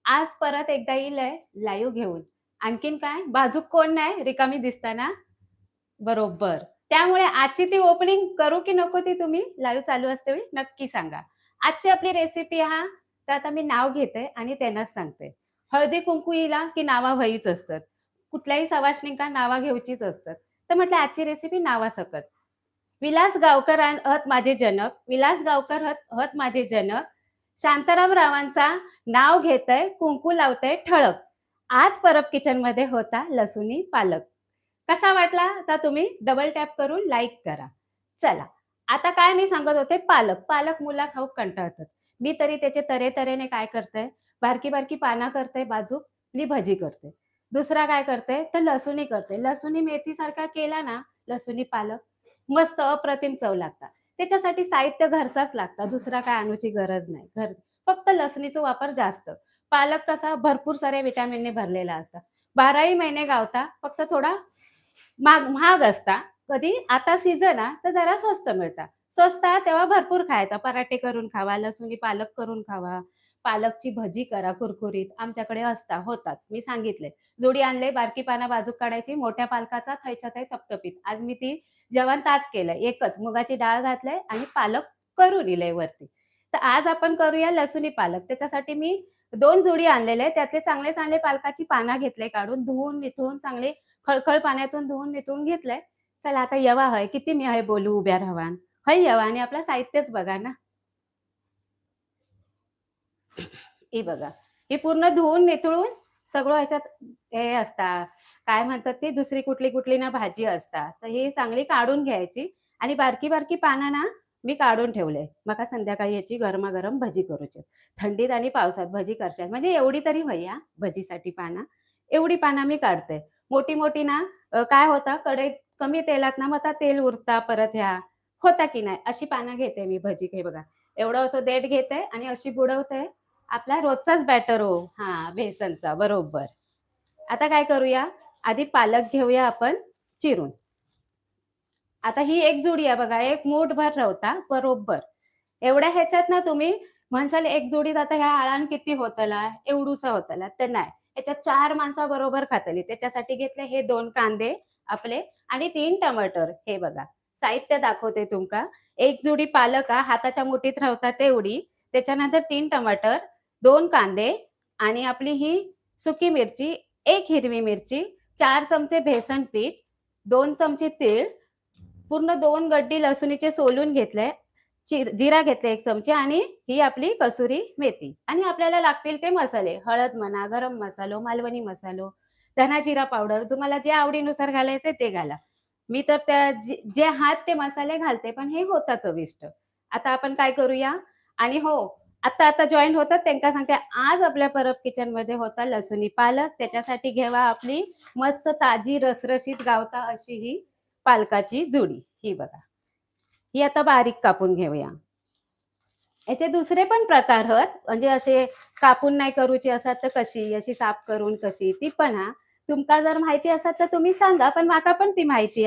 आज परत एकदा येईलय लाईव्ह घेऊन. आणखीन काय? बाजूक कोण नाही, रिकामी दिसता ना? बरोबर. त्यामुळे आजची ती ओपनिंग करू की नको ती तुम्ही लाईव्ह चालू असतेवेळी नक्की सांगा. आजची आपली रेसिपी तर आता मी नाव घेते आणि त्यांनाच सांगते. हळदी-कुंकू येईला की नावा व्हयीच असतात. कुठल्याही सवासणींका नावा घेऊचीच असतात. तर म्हटलं आजची रेसिपी नावासकट. विलास गावकर हत माझे जनक, विलास गावकर हत माझे जनक, शांताराम रावांचा नाव घेतंय, कुंकू लावतंय ठळक. आज परब किचनमध्ये होता लसुणी पालक. कसा वाटला? आता तुम्ही डबल टॅप करून लाईक करा. चला, आता काय मी सांगत होते पालक. पालक मुलं खाऊ कंटाळतात. मी तरी त्याचे तऱ्हेने काय करते, बारकी-बारकी पानं करते बाजूक आणि भजी करते. दुसरा काय करते, तर लसुणी करते. लसुणी मेथीसारखा केला ना, लसुणी पालक मस्त अप्रतिम चव लागतात. त्याच्यासाठी साहित्य घरचाच लागता. दुसरा काय आणूची गरज नाही. फक्त लसणीचा वापर जास्त. पालक कसा भरपूर साऱ्या व्हिटॅमिनने भरलेला असता. 12ही महिने गावता. फक्त थोडा महाग असता. कधी आता सीझन तर जरा स्वस्त मिळतात. स्वस्त तेव्हा भरपूर खायचा. पराठे करून खावा, लसुणी पालक करून खावा, पालकची भजी करा कुरकुरीत. आमच्याकडे होताच. मी सांगितले. जोडी आणले, बारकी पानं बाजूक काढायची, मोठ्या पालकाचा थैच्या थै थपथपीत. आज मी ती जेवण ताच केलंय. एकच मुगाची डाळ घातलंय आणि पालक करून दिलंय वरती. तर आज आपण करूया लसुणी पालक. त्याच्यासाठी मी 2 जोडी आणलेले. त्यातले चांगले पालकाची पानं घेतले काढून, धुवून निथळून चांगले खळखळ पाण्यातून धुवून निथळून घेतलंय. चला आता यवा हय. किती मी हय बोलू उभ्या राहावान. हय यवा आणि आपलं साहित्यच बघा ना. ही बघा. ही पूर्ण धुवून निथळून सगळं ह्याच्यात हे असता, काय म्हणतात ती दुसरी कुठली ना भाजी असता. तर ही चांगली काढून घ्यायची आणि बारकी पानं ना मी काढून ठेवले. मका संध्याकाळी याची गरमागरम भजी करूची. थंडीत आणि पावसात भजी करशात. म्हणजे एवढी तरी व्हया भजीसाठी पानं. एवढी पानं मी काढते. मोठी ना काय होतं कढईत कमी तेलात ना मग आता तेल उरता परत ह्या होता की नाही अशी पानं घेते मी भजी हे बघा. एवढं असं देठ घेते आणि अशी बुडवते. आपला रोजचाच बॅटर हो. हां, बेसनचा बरोबर. आता काय करूया, आधी पालक घेऊया आपण चिरून. आता ही एक जुडी आहे बघा, एक मूठभर रवता बरोबर. एवढ्या ह्याच्यात ना तुम्ही म्हणसाल एक जोडीत आता ह्या आळान किती होतला, एवढूसा होतला, तर नाही. ह्याच्यात 4 माणसं बरोबर खातली. त्याच्यासाठी घेतले हे 2 कांदे आपले आणि 3 टमाटर. हे बघा, साहित्य दाखवते तुमका. एक जुडी पालक हाताच्या मुठीत रवता तेवढी. त्याच्यानंतर 3 टमाटर, 2 कांदे आणि आपली ही सुकी मिरची, 1 हिरवी मिरची, 4 चमचे बेसन पीठ, 2 चमचे तीळ, पूर्ण 2 गड्डी लसुणीचे सोलून घेतले. जिरा घेतले 1 चमचे आणि ही आपली कसुरी मेथी आणि आपल्याला लागतील ते मसाले. हळद म्हणा, गरम मसालो, मालवणी मसालो, धना जिरा पावडर तुम्हाला जे आवडीनुसार घालायचे ते घाला. मी तर त्या जे आहात ते मसाले घालते, पण हे होता चविष्ट. आता आपण काय करूया आणि हो, आता जॉइन होतात त्यांना सांगते, आज आपल्या परब किचनमध्ये होता लसुणी पालक. त्याच्यासाठी घेवा आपली मस्त ताजी रसरशीत गावता अशी ही पालकाची जुडी. ही बघा. ही आता बारीक कापून घेऊया. याचे दुसरे पण प्रकार आहेत. म्हणजे असे कापून नाही करूची असतात तर कशी, अशी साफ करून कशी ती पण तुमका जर माहिती असत तर तुम्ही सांगा. पण माका पण ती माहिती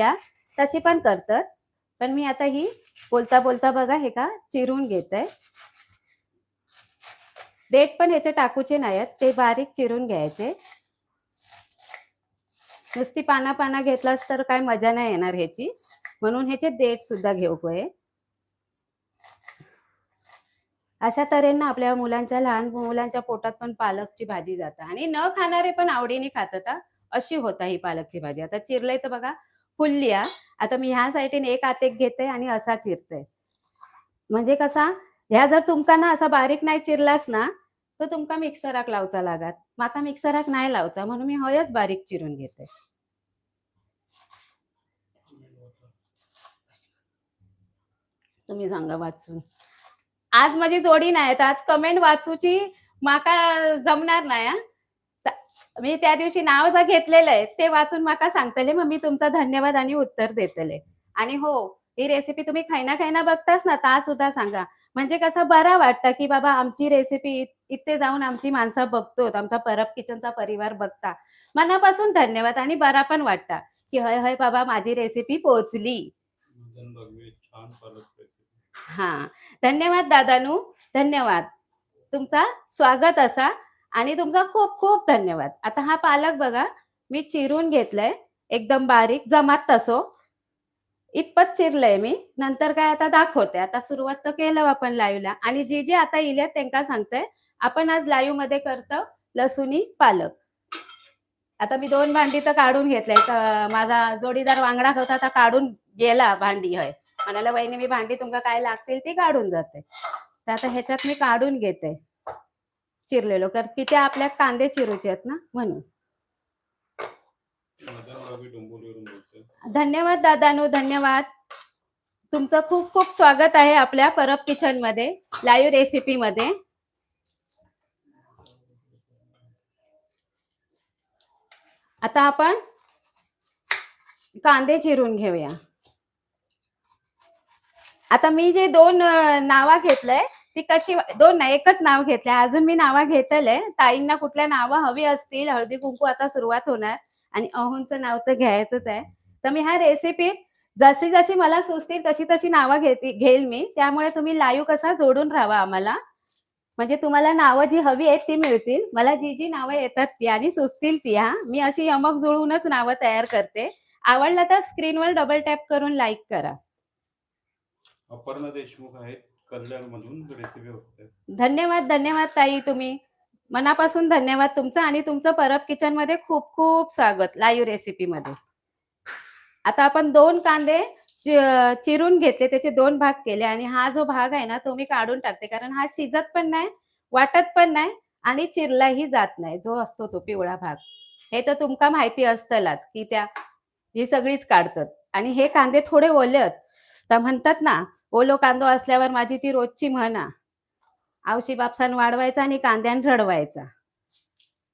तशी पण करतात. पण मी आता ही बोलता बघा हे का चिरून घेते. देठ पण ह्याचे टाकूचे नाहीत. ते बारीक चिरून घ्यायचे. नुसती पाना घेतलास तर काय मजा नाही येणार ह्याची. म्हणून ह्याचे देठ सुद्धा घेऊकोय. अशा तऱ्हेनं आपल्या लहान मुलांच्या पोटात पण पालकची भाजी जाते आणि न खाणारे पण आवडीने खातात अशी होता ही पालकची भाजी. आता चिरलंय तर बघा फुलली आता मी ह्या साईडीने एक आतेक घेते आणि असा चिरते. म्हणजे कसा ह्या जर तुमका ना असा बारीक नाही चिरलास ना तर तुमका मिक्सराक लावचा लागत. माका मिक्सराक नाही लावचा म्हणून मी हयच बारीक चिरून घेते. तुम्ही सांगा वाचून. आज माझी जोडी नाही आज कमेंट वाचूची माका जमणार नाही मी त्या दिवशी नाव जर घेतलेलं आहे ते वाचून माका सांगतले मग मी तुमचा धन्यवाद आणि उत्तर देतले. आणि हो ही रेसिपी तुम्ही खायना बघतास ना ता सुद्धा सांगा. म्हणजे कसं बरं वाटतं की बाबा आमची रेसिपी इथे जाऊन आमची माणसं बघतो, आमचा परब किचनचा परिवार बघता. मनापासून धन्यवाद आणि बरा पण वाटतं की हय हय बाबा माझी रेसिपी पोहोचली. हा धन्यवाद दादानू. धन्यवाद. तुमचा स्वागत असा आणि तुमचा खूप खूप धन्यवाद. आता हा पालक बघा मी चिरून घेतलाय एकदम बारीक जमात तसो. इतपत चिरलंय मी. नंतर काय आता दाखवते. आता सुरुवात तर केलं आपण लाईव्हला आणि जी आता इल्यात त्यांना सांगते, आपण आज लाईव्हमध्ये करतो लसुणी पालक. आता मी 2 भांडी तर काढून घेतले. माझा जोडीदार वांगडा होता तर काढून गेला भांडी होय. म्हणाला वहिनी मी भांडी तुमका काय लागतील ती काढून जाते. तर आता ह्याच्यात मी काढून घेते. चिरलेलो कारण की ते आपल्या कांदे चिरूचे आहेत ना म्हणून. धन्यवाद दादानो, धन्यवाद. तुमचं खूप खूप स्वागत आहे आपल्या परब किचनमध्ये, लाईव्ह रेसिपीमध्ये. आता आपण कांदे चिरून घेऊया. आता मी जे 2 नावा घेतलंय ती कशी 2 नाही एकच नाव घेतलंय. अजून मी नावा घेतलंय. ताईंना कुठल्या नावं हवी असतील, हळदी कुंकू आता सुरुवात होणार आणि अहोंचं नाव तर घ्यायचंच आहे. तर मी ह्या रेसिपीत जशी जशी मला सुचतील तशी तशी नावं घेईल मी. त्यामुळे तुम्ही लाईव्ह कसा जोडून राहावा आम्हाला. म्हणजे तुम्हाला नावं जी हवी आहेत ती मिळतील. मला जी नावं येतात ती आणि सुचतील ती हा. मी अशी यमक जुळवूनच नावं तयार करते. आवडलं तर स्क्रीनवर डबल टॅप करून लाईक करा. अपर्णा देशमुख आहेत कल्याणमधून रेसिपी बघताय. धन्यवाद धन्यवाद ताई, तुम्ही मनापासून धन्यवाद तुमचं आणि तुमचं परब किचनमध्ये खूप खूप स्वागत लाईव्ह रेसिपीमध्ये. आता आपण 2 कांदे चिरून घेतले, त्याचे 2 भाग केले आणि हा जो भाग आहे ना तो मी काढून टाकते कारण हा शिजत पण नाही, वाटत पण नाही आणि चिरलाही जात नाही जो असतो तो पिवळा भाग. हे तर तुमका माहिती असतलच की ही सगळीच काढतात आणि हे कांदे थोडे ओले आहेत. तर म्हणतात ना ओलो कांदो असल्यावर माझी ती रोजची म्हण आहे. आवशी बापसान वाढवायचा आणि कांद्यान रडवायचा.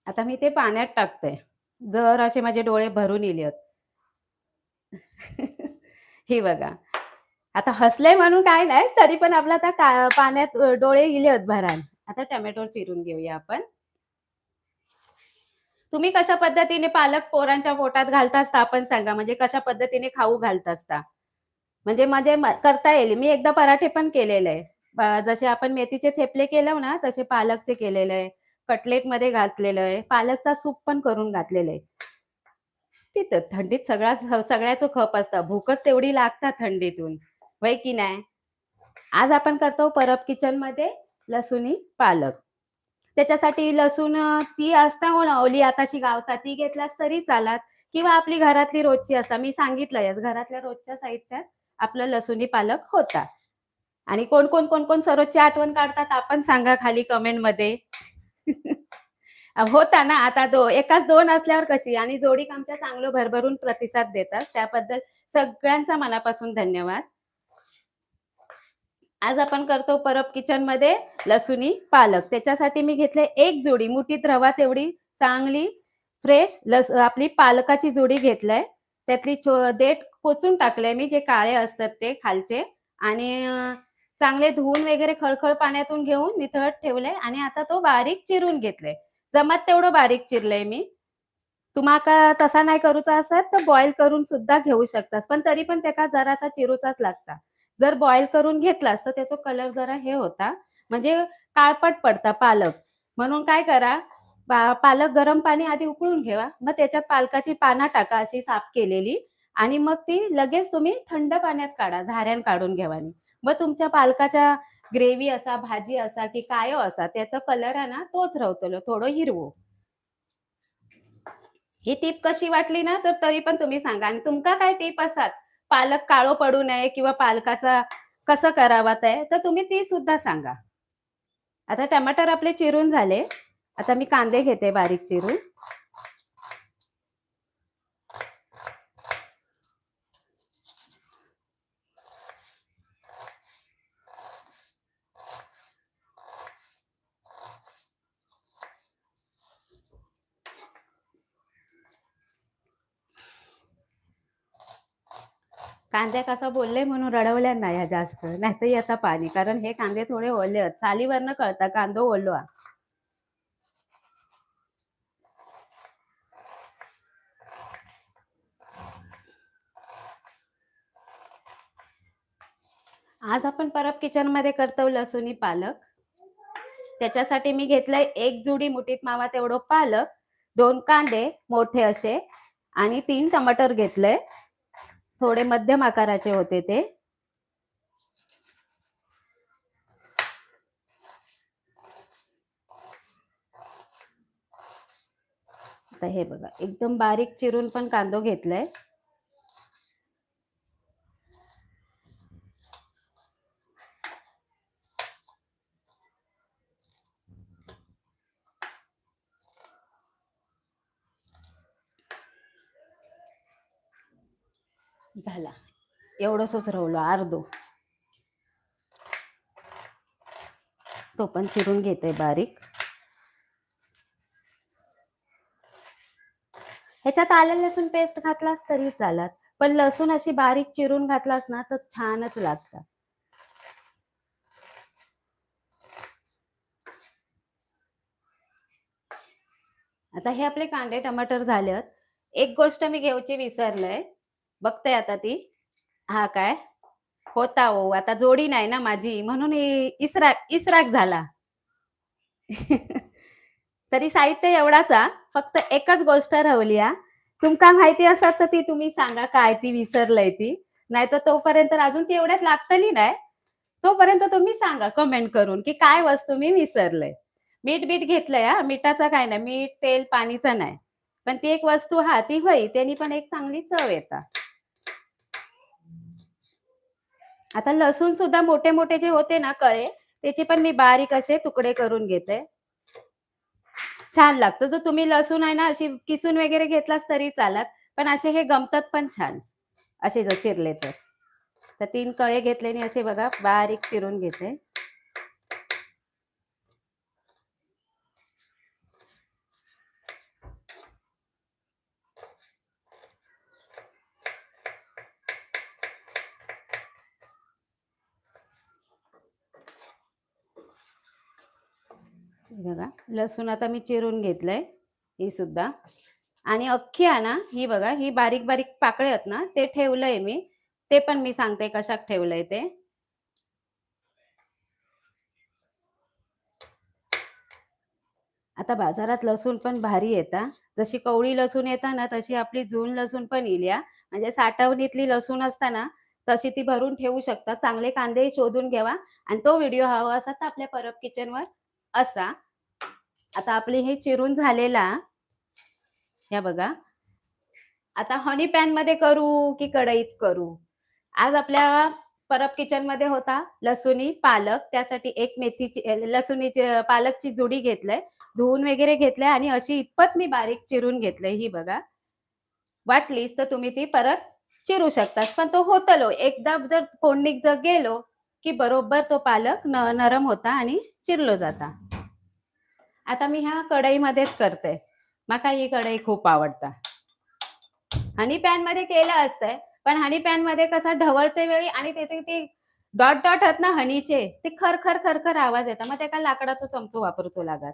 आता मी ते पाण्यात टाकते. जर असे माझे डोळे भरून इलेत. हे बघा. आता हसले म्हणून काय नाही, तरी पण आपला आता पाण्यात डोळे इलेत भरान. आता टोमॅटो चिरून घेऊया आपण. तुम्ही कशा पद्धतीने पालक पोरांच्या पोटात घालता असता आपण सांगा, म्हणजे कशा पद्धतीने खाऊ घालता असता? म्हणजे करता येईल. मी एकदा पराठे पण केलेले आहे. जसे आपण मेथीचे थेपले केलं ना, तसे पालकचे केलेले आहे. कटलेटमध्ये घातलेलं आहे. पालकचा सूप पण करून घातलेलं आहे. पितं. थंडीत सगळ्याचं खप असतं. भूकच तेवढी लागतात थंडीतून. होय की नाही? आज आपण करतो परब किचनमध्ये लसुणी पालक. त्याच्यासाठी लसूण ती असता हो ना ओली आताशी गावतात ती घेतलास तरी चालत किंवा आपली घरातली रोजची असता. मी सांगितलंयच घरातल्या रोजच्या साहित्यात आपलं लसुणी पालक होता. आणि कोण सरोजची आठवण काढतात आपण सांगा खाली कमेंटमध्ये. होता ना आता एकाच 2 असल्यावर कशी आणि जोडी आमच्या चांगलं भरभरून प्रतिसाद देतात. त्याबद्दल सगळ्यांचा मनापासून धन्यवाद. आज आपण करतो परब किचनमध्ये लसुणी पालक. त्याच्यासाठी मी घेतले 1 जोडी मुठीत रवा तेवढी चांगली फ्रेश आपली पालकाची जोडी घेतलाय. त्यातली देठ कोचून टाकले मी जे काळे असतात ते खालचे आणि चांगले धुवून वगैरे खळखळ पाण्यातून घेऊन निथळत ठेवले आणि आता तो बारीक चिरून घेतले. जमात तेवढं बारीक चिरलंय मी. तुम्हाला तसा नाही करूचा असत तर बॉईल करून सुद्धा घेऊ शकतास. पण तरी पण त्याका जरासा चिरूचाच लागता. जर बॉईल करून घेतलास तर त्याचा कलर जरा हे होता म्हणजे काळपट पडता पालक. म्हणून काय करा पालक गरम पाणी आधी उकळून घ्या. मग त्याच्यात पालकाची पानं टाका अशी साफ केलेली आणि मग ती लगेच तुम्ही थंड पाण्यात काढा. झाऱ्यान काढून घेवानी. मग तुमच्या पालकाच्या ग्रेव्ही असा, भाजी असा की काय असा त्याचा कलर आहे ना तोच राहतो थोडं हिरवं. ही टीप कशी वाटली ना तर तरी पण तुम्ही सांगा आणि तुमका काय टीप असतात पालक काळो पडू नये किंवा पालकाचा कसं करावा ते तर तुम्ही ती सुद्धा सांगा. आता टमाटर आपले चिरून झाले. आता मी कांदे घेते बारीक चिरून. कांद्या कसं बोलले म्हणून रडवल्या नाही ह्या जास्त नाहीतर येतं पाणी कारण हे कांदे थोडे ओले आहेत. सालीवरनं कळतं कांदो ओलवा. आज आपण परब किचन मध्ये करतो लसुणी पालक. त्याच्यासाठी मी घेतलंय 1 जुडी मुठीत मावा तेवढं पालक, 2 कांदे मोठे असे आणि 3 टमाटर घेतले. थोडे मध्यम आकाराचे होते ते. आता हे बघा एकदम बारीक चिरून पण कांदो घेतलाय. झाला एवढंसच राहिलो अर्धो. तो पण चिरून घेते बारीक. ह्याच्यात आलं लसूण पेस्ट घातलास तरी चालत, पण लसूण अशी बारीक चिरून घातलास ना तर छानच लागतं. आता हे आपले कांदे टमाटर झालेत. एक गोष्ट मी घेऊची विसरलंय, बघते आता ती. हा काय होता हो, आता जोडी नाही ना माझी म्हणून इसराक झाला. तरी साहित्य एवढाच हा, फक्त एकच गोष्ट राहिली हा. तुमका माहिती असत तर ती तुम्ही सांगा काय ती विसरलंय ती. नाही तर तोपर्यंत अजून ती एवढ्यात लागतली नाही. तोपर्यंत तुम्ही सांगा कमेंट करून की काय वस्तू मी विसरलंय. मीठ घेतलंय हा, मिठाचा काय नाही, मीठ तेल पाणीचा नाही. पण ती एक वस्तू हा ती होई, त्यांनी पण एक चांगली चव येता. आता लसूण सुद्धा मोठे मोठे जे होते ना कळे, त्याचे पण मी बारीक असे तुकडे करून घेते. छान लागतं. जर तुम्ही लसूण आहे ना अशी किसून वगैरे घेतलास तरी चालत, पण असे हे गमतात पण छान असे जर चिरले तर. 3 कळे घेतले आणि असे बघा बारीक चिरून घेते. बघा लसूण आता मी चिरून घेतलंय ही सुद्धा. आणि अख्खी आहे ना ही बघा, ही बारीक बारीक पाकळे आहेत ना ते ठेवलंय मी. ते पण मी सांगते कशात ठेवलंय ते. आता बाजारात लसूण पण भारी येता. जशी कवळी लसूण येता ना तशी आपली जून लसूण पण येईल या. म्हणजे साठवणीतली लसूण असता ना तशी ती भरून ठेवू शकता. चांगले कांदे शोधून घ्यावा आणि तो व्हिडिओ हवा असा तर आपल्या परब किचनवर असा. आता आपली हे चिरून झालेला या बघा. आता हनी पॅन मध्ये करू की कढईत करू? आज आपल्या परब किचन मध्ये होता लसुणी पालक. त्यासाठी एक मेथीची लसुणीची पालकची जुडी घेतलंय. धुवून वगैरे घेतलंय आणि अशी इतपत मी बारीक चिरून घेतलंय ही बघा. वाटलीस तर तुम्ही ती परत चिरू शकतात. पण तो होतलो एकदा जर फोडणीत जर गेलो की बरोबर तो पालक नरम होता आणि चिरलो जाता. आता मी ह्या कढईमध्येच करते. मला ही कढई खूप आवडता. हनी पॅन मध्ये केलं असतंय, पण हनी पॅन मध्ये कसा ढवळते वेळी आणि त्याचे ते डॉट डॉट आहेत ना हनीचे, ते खरखर खरखर आवाज येतात. मग त्याला लाकडाचा चमचो वापरूचो लागत.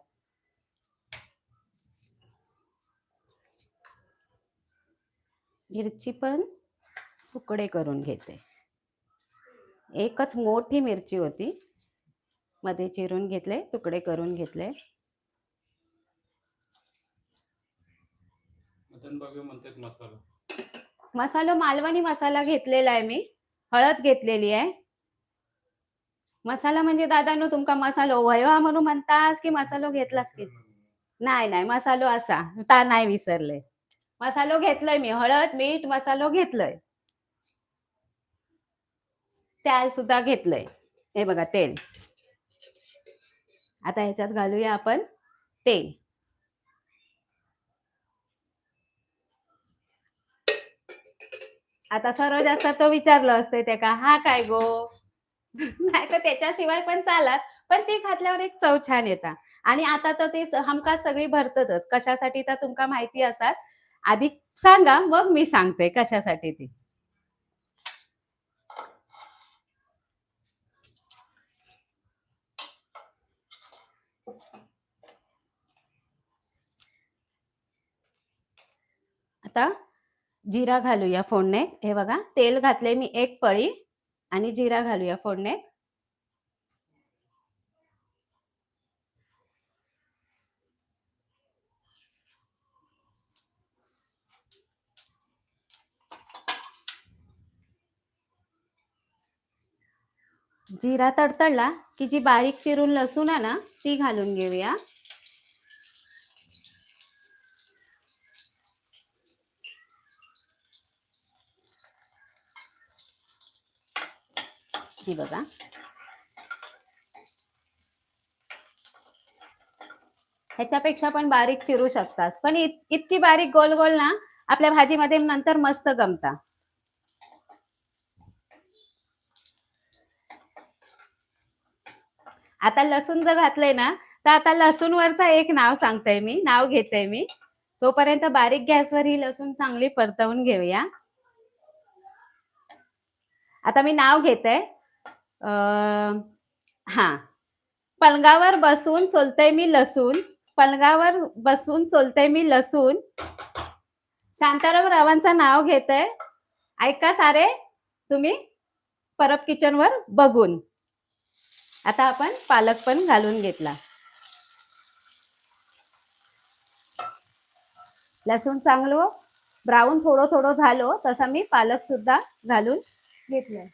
मिरची पण तुकडे करून घेते. एकच मोठी मिरची होती, मध्ये चिरून घेतले, तुकडे करून घेतले. म्हणतात मसाला. मसाला मालवणी मसाला घेतलेला आहे मी. हळद घेतलेली आहे. मसाला म्हणजे दादानो तुमका मसालो वयवा म्हणून म्हणतास की मसालो घेतलास की? नाही नाही, मसालो असा ता नाही विसरले. मसालो घेतलंय मी, हळद मीठ मसालो घेतलंय. तेल सुद्धा घेतलंय. हे बघा तेल. आता ह्याच्यात घालूया आपण तेल. आता सर्व जास्त तो विचारलं असते ते का हा काय गो. नाही तर त्याच्याशिवाय पण चालत, पण ती घातल्यावर एक चव छान येतात. आणि आता तर ते हमखास सगळी भरतच. कशासाठी तर तुमका माहिती असतात. आधी सांगा मग मी सांगते कशासाठी ती. आता जिरा घालूया फोडणीत. हे बघा तेल घातले मी 1 पळी आणि जिरा घालूया फोडणीत. जिरा तडतडला की जी बारीक चिरून लसूण आहे ना ती घालून घेऊया. ही बघा. ह्याच्यापेक्षा पण बारीक चिरू शकतास, पण इतकी बारीक गोल गोल ना आपल्या भाजीमध्ये नंतर मस्त गमता. आता लसूण जर घातलंय ना तर आता लसूणवरचा एक नाव सांगते मी, नाव घेते मी. तोपर्यंत बारीक गॅसवर ही लसूण चांगली परतवून घेऊया. आता मी नाव घेते. हा, पलंगावर बसून सोलते मी लसूण, पलंगावर बसून सोलते मी लसूण. शांताराम रावांचं नाव घेते. ऐका सारे तुम्ही परब किचनवर बघून. आता आपण पालक पण घालून घेतला. लसूण चांगलं ब्राऊन थोडं थोडं झालो तसा मी पालक सुद्धा घालून घेतलंय.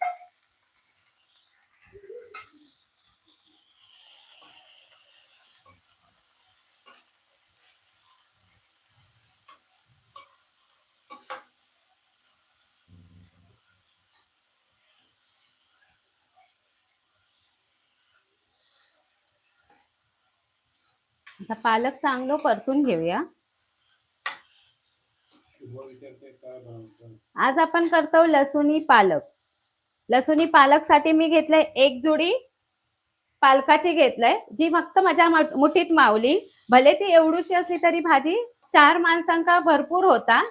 आता पालक चांगलं परतून घेऊया. आज आपण करतो लसुणी पालक. लसुणी पालक साठी मी घेतलंय एक जोडी पालकाची घेतलंय, जी फक्त माझ्या मुठीत मावली. भले ती एवढीशी असली तरी भाजी 4 माणसांका भरपूर होता.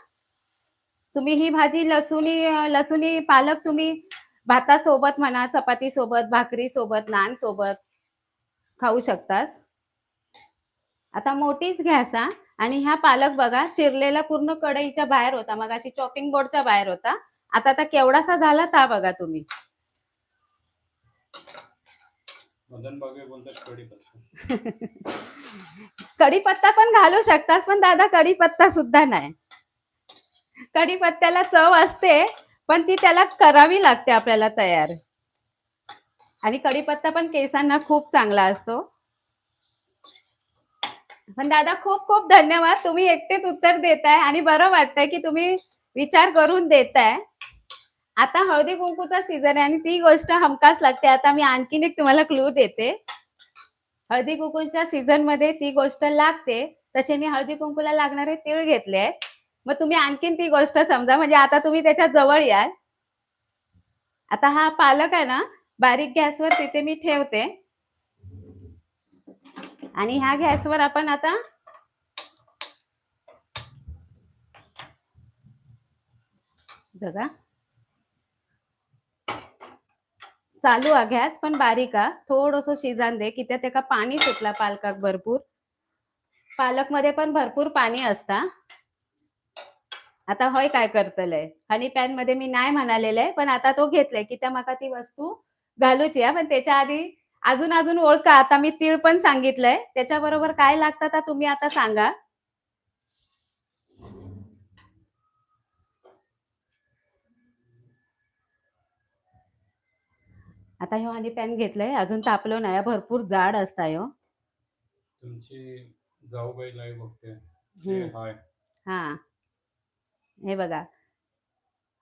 तुम्ही ही भाजी लसुणी पालक तुम्ही भातासोबत म्हणा, चपाती सोबत, भाकरी सोबत, नान सोबत खाऊ शकतास. आता मोठीच घ्यासा आणि हा पालक बघा चिरलेला पूर्ण कढईच्या बाहेर होता, मगाशी चॉपिंग बोर्डच्या बाहेर होता. आता केवढासा झाला ता बघा तुम्ही. मदन बागे बोलतात कढीपत्ता. कढीपत्ता पण घालू शकतास, पण दादा कढीपत्ता सुद्धा नाही. कढीपत्त्याला चव असते पण ती त्याला करावी लागते आपल्याला तयार. आणि कढीपत्ता पण केसांना खूप चांगला असतो. पण दादा खूप खूप धन्यवाद, तुम्ही एकटेच उत्तर देताय आणि बरं वाटतंय की तुम्ही विचार करून देताय. आता हळदी कुंकूचा सीझन आहे आणि ती गोष्ट हमखास लागते. आता मी आणखीन एक तुम्हाला क्लू देते. हळदी कुंकूच्या सीझन मध्ये ती गोष्ट लागते. तसे मी हळदी कुंकूला लागणारे तीळ घेतले आहेत. मग तुम्ही आणखीन ती गोष्ट समजा, म्हणजे आता तुम्ही त्याच्या जवळ याल. आता हा पालक आहे ना बारीक गॅसवर तिथे मी ठेवते आणि ह्या गॅसवर आपण आता बघा चालू आ गॅस पण बारीक आ, थोडंसं शिजान दे की त्याका पाणी सुटला पालकाक भरपूर. पालक मध्ये पण भरपूर पाणी असता. आता होय काय करतलंय, हनी पॅन मध्ये मी नाही म्हणालेलं आहे, पण आता तो घेतलाय की त्या माका ती वस्तू घालूची आहे. पण त्याच्या आधी अजून ओळखा. आता मी तीळ पण सांगितलंय, त्याच्याबरोबर काय लागतं तुम्ही आता सांगा. आता ह्यो हनी पॅन घेतलाय, अजून तापलो नाही, भरपूर जाड असता ह्यो. तुमची जाऊबाई लाईव्ह बघते. हाय. हा, हे बघा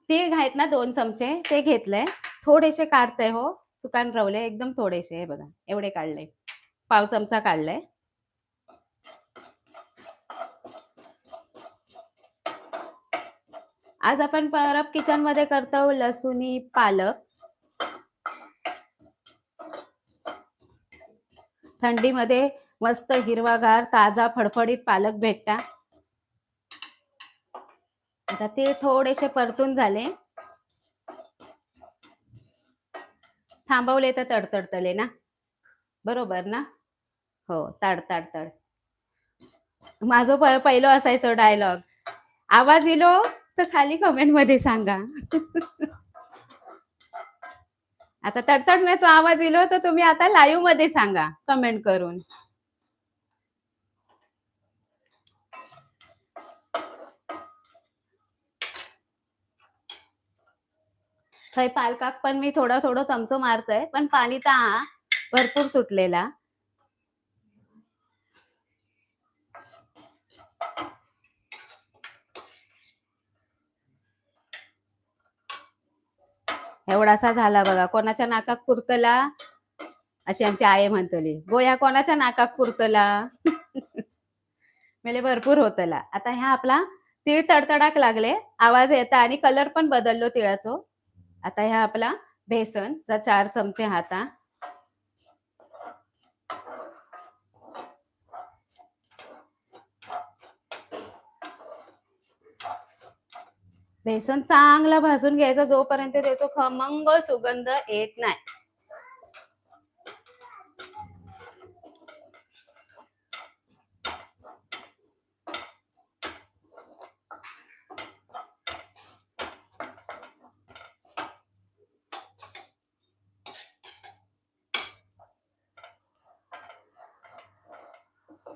तीळ घायत ना 2 चमचे ते घेतलंय. थोडेसे काढते हो, चुकान रवले एकदम थोडेसे. हे बघा एवढे काढले, पाव चमचा काढलाय. आज आपण परब किचन मध्ये करतो लसुणी पालक. थंडीमध्ये मस्त हिरवागार ताजा फडफडीत पालक भेटता. आता ते थोडेसे परतून झाले. थांबवले तर तडतडतले ना, बरोबर ना? हो, तड तड तड. माझं पहिलं असायचं डायलॉग, आवाज इलो तर खाली कमेंट मध्ये सांगा. आता तडतडण्याचा आवाज इलो तर तुम्ही आता लाईव्ह मध्ये सांगा कमेंट करून. थंय पालकाक पण मी थोडं थोडं चमचो मारतय, पण पाणी तर हा भरपूर सुटलेला. एवढासा झाला बघा. कोणाच्या नाकात पुरतला अशी आमची आई म्हणतली, गोया कोणाच्या नाकात पुरतला. म्हणजे भरपूर होतला. आता ह्या आपला तीळ तडतडाक लागले, आवाज येता आणि कलर पण बदललो तिळाचो. आता ह्या आपला बेसन 4 चमचे हाता. बेसन चांगला भाजून घ्यायचा जोपर्यंत त्याचा खमंग सुगंध येत नाही.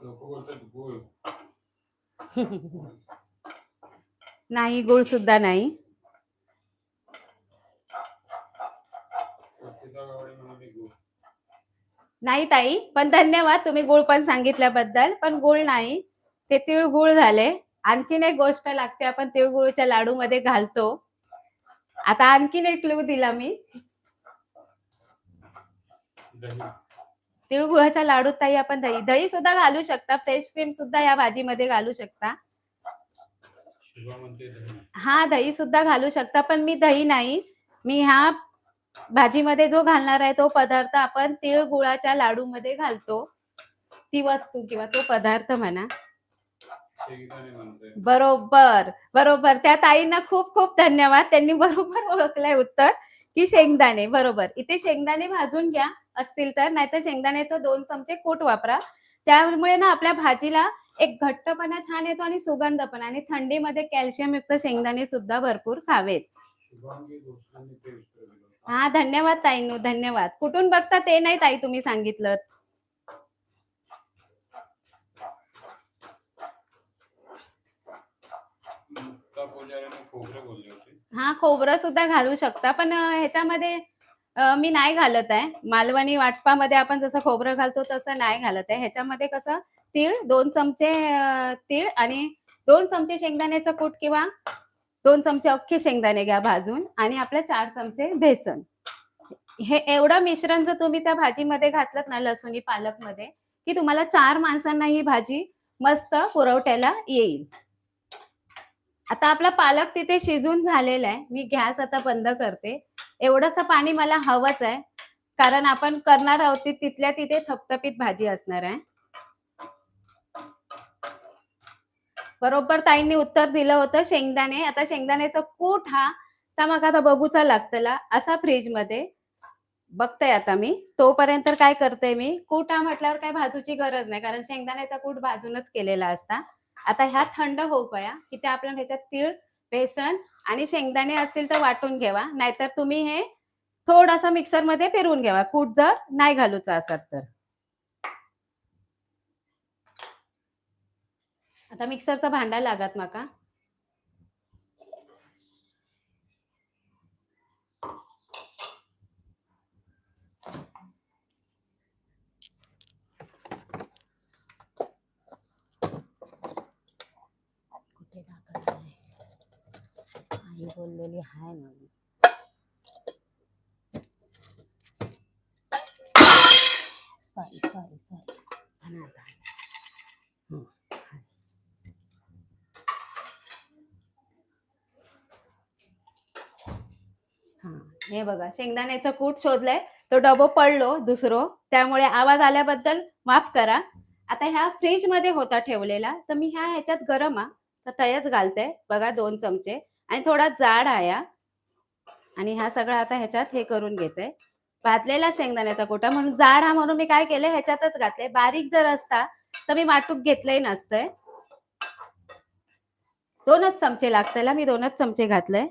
लोक बोलतात गुळ. नाही, गुळ सुद्धा नाही. सीता गावडे म्हणाले गुळ. नाही ताई, पण धन्यवाद तुम्ही गुळ पण सांगितल्याबद्दल. पण गुळ नाही, ते तिळगुळ झाले. आणखीन एक गोष्ट लागते, आपण तिळगुळच्या लाडू मध्ये घालतो. आता आणखीन एक क्लू दिला मी. दही. तिळगुळाच्या लाडूत ताई आपण दही दही सुद्धा घालू शकता. फ्रेश क्रीम सुद्धा या भाजीमध्ये घालू शकता. शुभा म्हणते दही. हा, दही सुद्धा घालू शकता, पण मी दही नाही. मी ह्या भाजीमध्ये जो घालणार आहे तो पदार्थ आपण तिळगुळाच्या लाडू मध्ये घालतो. ती वस्तू किंवा तो पदार्थ म्हणा. शेंगदाणे म्हणते. बरोबर बरोबर. त्या ताईंना खूप खूप धन्यवाद. त्यांनी बरोबर ओळखलंय उत्तर की शेंगदाणे. बरोबर. इथे शेंगदाणे भाजून घ्या असतील तर, नाहीतर शेंगदाण्याचं 2 चमचे कूट वापरा. त्यामुळे ना आपल्या भाजीला एक घट्टपणा छान येतो आणि सुगंध पण. आणि थंडीमध्ये कॅल्शियम युक्त शेंगदाणे सुद्धा भरपूर खावेत. शुभांगी घोषालने ते उत्तर दिलं. हा, धन्यवाद ताईंनो, धन्यवाद. कुठून बघता ते नाही ताई तुम्ही सांगितलं. मुक्ता पुजारीने खोबरे बोलले होते. हा, खोबरं सुद्धा घालू शकता, पण ह्याच्यामध्ये मी नाही घालत आहे. मालवणी वाटपामध्ये आपण जसं खोबरं घालतो तसं नाही घालत आहे. ह्याच्यामध्ये कसं तीळ 2 चमचे तीळ आणि 2 चमचे शेंगदाण्याचं कूट किंवा 2 चमचे अख्खे शेंगदाणे घ्या भाजून आणि आपल्या 4 चमचे बेसन. हे एवढं मिश्रण जर तुम्ही त्या भाजीमध्ये घातलं ना, लसुणी पालकमध्ये, की तुम्हाला 4 माणसांना ही भाजी मस्त पुरवठ्याला येईल. आता आपला पालक तिथे शिजून झालेला आहे. मी गॅस आता बंद करते. एवढंसं पाणी मला हवंच आहे, कारण आपण करणार आहोत तिथल्या तिथे थपथपीत भाजी असणार आहे. बरोबर ताईंनी उत्तर दिलं होतं शेंगदाणे. आता शेंगदाण्याचं कूट हा मग आता बघूचा लागतला असा फ्रीजमध्ये बघते. आता मी तोपर्यंत काय करते, मी कूट हा म्हटल्यावर काय भाजूची गरज नाही, कारण शेंगदाण्याचा कूट भाजूनच केलेला असता. आता ह्या थंड होऊ कया की ते आपल्या ह्याच्यात तीळ, बेसन आणि शेंगदाणे असतील तर वाटून घ्यावा, नाहीतर तुम्ही हे थोडासा मिक्सरमध्ये फिरवून घ्यावा, कूट जर नाही घालूचा असत तर. आता मिक्सरचा भांडा लागत माका. कुठे टाकत आहे? आई बोललेली हाय म्हणून. सॉरी. हे बघा, शेंगदाण्याचं कूट शोधलंय. तो डबो पडलो दुसरो, त्यामुळे आवाज आल्याबद्दल माफ करा. आता ह्या फ्रीज मध्ये होता ठेवलेला, तर मी ह्याच्यात गरम तर तयच घालते बघा 2 चमचे आणि थोडा जाड आया. आणि ह्या सगळं आता ह्याच्यात हे करून घेते. भाजलेला शेंगदाण्याचा कुटा म्हणून जाड हा म्हणून मी काय केले ह्याच्यातच घातले. बारीक जर असता तर मी वाटूक घेतलंय नसतंय. 2च चमचे लागतला, मी 2च चमचे घातले.